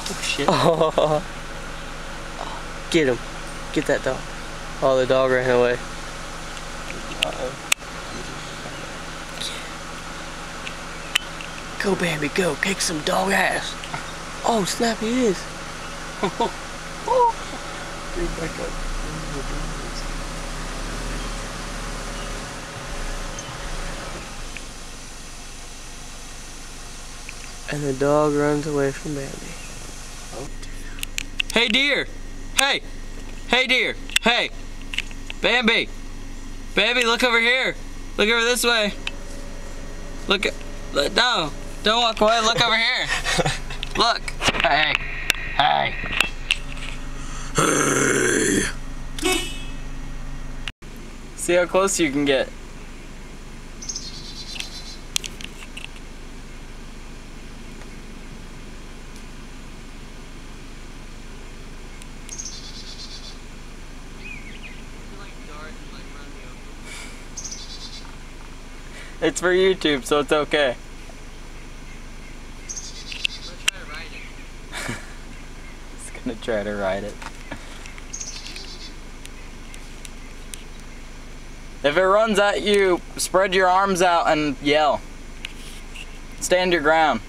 Oh shit. Oh. Get him. Get that dog. Oh, the dog ran away. Go, Bambi, go. Kick some dog ass. Oh, snap, he is. And the dog runs away from Bambi. Hey deer! Hey! Hey deer! Hey! Bambi! Bambi, look over here! Look over this way! Look at... No! Don't walk away, look over here! Look! Hey! Hey! Hey! See how close you can get. It's for YouTube, so it's okay. He's gonna try to ride it. If it runs at you, spread your arms out and yell. Stand your ground.